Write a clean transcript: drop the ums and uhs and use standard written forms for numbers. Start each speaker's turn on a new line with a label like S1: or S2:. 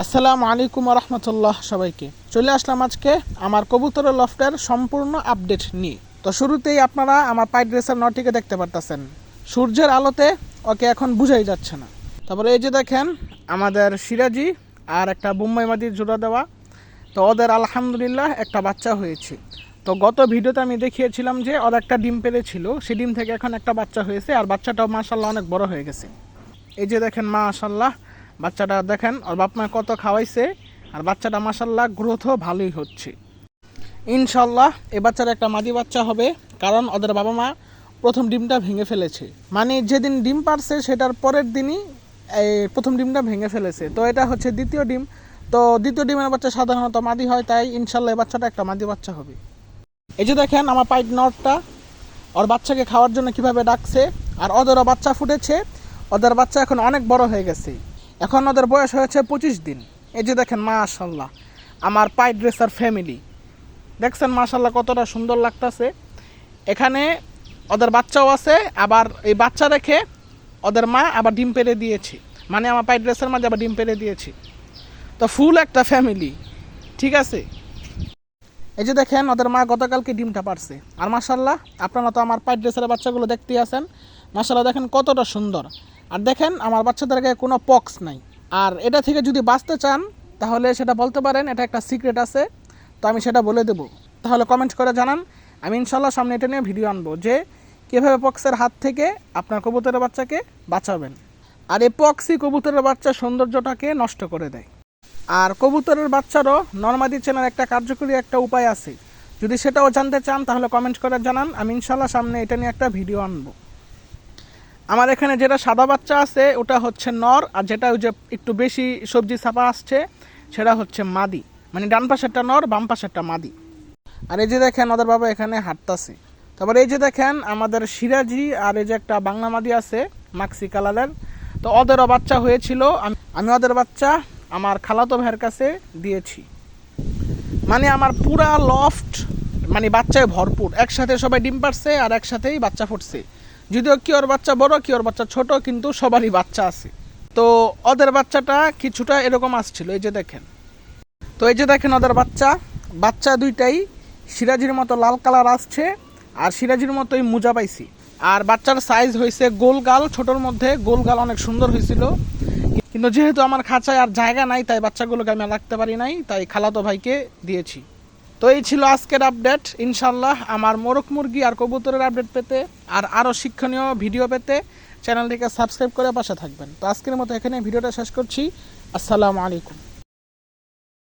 S1: আসসালামু আলাইকুম রহমতুল্লাহ। সবাইকে চলে আসলাম আজকে আমার কবুতরের লফটের সম্পূর্ণ আপডেট নিয়ে। তো শুরুতেই আপনারা আমার পাইট রেসার নটিকে দেখতে পারতেছেন। সূর্যের আলোতে ওকে এখন বুঝাই যাচ্ছে না। তারপরে এই যে দেখেন আমাদের সিরাজি আর একটা বোম্বাই মাদির জোড়া দেওয়া। তো ওদের আলহামদুলিল্লাহ একটা বাচ্চা হয়েছে। তো গত ভিডিওতে আমি দেখিয়েছিলাম যে ওর একটা ডিম পেড়েছিল, সেই ডিম থেকে এখন একটা বাচ্চা হয়েছে, আর বাচ্চাটাও মাশাল্লাহ অনেক বড় হয়ে গেছে। এই যে দেখেন মাশাল্লাহ বাচ্চাটা দেখেন ওর বাপ মা কত খাওয়াইছে, আর বাচ্চাটা মাশাল্লাহ গ্রোথও ভালোই হচ্ছে। ইনশাল্লাহ এ বাচ্চার একটা মাদি বাচ্চা হবে, কারণ ওদের বাবা মা প্রথম ডিমটা ভেঙে ফেলেছে। মানে যেদিন ডিম পারছে সেটার পরের দিনই এই প্রথম ডিমটা ভেঙে ফেলেছে। তো এটা হচ্ছে দ্বিতীয় ডিম। তো দ্বিতীয় ডিমের বাচ্চা সাধারণত মাদি হয়, তাই ইনশাল্লাহ এই বাচ্চাটা একটা মাদি বাচ্চা হবে। এই যে দেখেন আমার পাইট নটটা ওর বাচ্চাকে খাওয়ার জন্য কিভাবে ডাকছে, আর ওদেরও বাচ্চা ফুটেছে। ওদের বাচ্চা এখন অনেক বড় হয়ে গেছে, এখন ওদের বয়স হয়েছে 25 দিন। এই যে দেখেন মাশাল্লাহ আমার পাইট রেসার ফ্যামিলি, দেখছেন মাশাল্লাহ কতটা সুন্দর লাগতেছে। এখানে ওদের বাচ্চাও আছে, আবার এই বাচ্চা রেখে ওদের মা আবার ডিম পেড়ে দিয়েছে, মানে আমার পাইট রেসার মাঝে আবার ডিম পেড়ে দিয়েছে। তো ফুল একটা ফ্যামিলি, ঠিক আছে। এই যে দেখেন ওদের মা গতকালকে ডিমটা পারছে, আর মাশাল্লাহ আপনারা তো আমার পাইট রেসারের বাচ্চাগুলো দেখতেই আছেন। মাশাল্লাহ দেখেন কতটা সুন্দর, আর দেখেন আমার বাচ্চাদের গায়ে কোনো পক্স নাই। আর এটা থেকে যদি বাঁচতে চান তাহলে সেটা বলতে পারেন, এটা একটা সিক্রেট আছে, তো আমি সেটা বলে দেবো। তাহলে কমেন্ট করে জানান, আমি ইনশাল্লাহ সামনে এটা নিয়ে ভিডিও আনবো যে কীভাবে পক্সের হাত থেকে আপনার কবুতরের বাচ্চাকে বাঁচাবেন। আর এই পক্সই কবুতরের বাচ্চার সৌন্দর্যটাকে নষ্ট করে দেয়। আর কবুতরের বাচ্চারও নরমাদি চেনার একটা কার্যকরী একটা উপায় আছে, যদি সেটাও জানতে চান তাহলে কমেন্ট করে জানান, আমি ইনশাল্লাহ সামনে এটা নিয়ে একটা ভিডিও আনবো। আমার এখানে যেটা সাদা বাচ্চা আছে ওটা হচ্ছে নর, আর যেটা ওই যে একটু বেশি সবজি ছাপা আসছে সেটা হচ্ছে মাদি, মানে ডান পাশেরটা নর বাম পাশেরটা মাদি। আর এই যে দেখেন ওদের বাবা এখানে হাঁটতাছে। তারপর এই যে দেখেন আমাদের সিরাজি আর এই যে একটা বাংলা মাদি আছে মাক্সি কালারের। তো ওদেরও বাচ্চা হয়েছিল, আমি ওদের বাচ্চা আমার খালাতো ভাইয়ের কাছে দিয়েছি। মানে আমার পুরা লফট মানে বাচ্চায় ভরপুর, একসাথে সবাই ডিম পারছে আর একসাথেই বাচ্চা ফুটছে। যদিও কি ওর বাচ্চা বড় কি ওর বাচ্চা ছোট, কিন্তু সবারই বাচ্চা আছে। তো ওদের বাচ্চাটা কিছুটা এরকম আসছিল, এই যে দেখেন। তো এই যে দেখেন ওদের বাচ্চা দুইটাই সিরাজির মতো লাল কালার আসছে, আর সিরাজির মতোই মুজা পাইছি। আর বাচ্চার সাইজ হয়েছে গোলগাল, ছোটোর মধ্যে গোলগাল অনেক সুন্দর হয়েছিল। কিন্তু যেহেতু আমার খাঁচায় আর জায়গা নাই, তাই বাচ্চাগুলোকে আমি রাখতে পারি নাই, তাই খালাতো ভাইকে দিয়েছি। তো এই ছিল আজকের আপডেট। ইনশাল্লাহ আমার মোরগ মুরগি আর কবুতরের আপডেট পেতে আর আরও শিক্ষণীয় ভিডিও পেতে চ্যানেলটিকে সাবস্ক্রাইব করে পাশে থাকবেন। তো আজকের মতো এখানে ভিডিওটা শেষ করছি। আসসালামু আলাইকুম।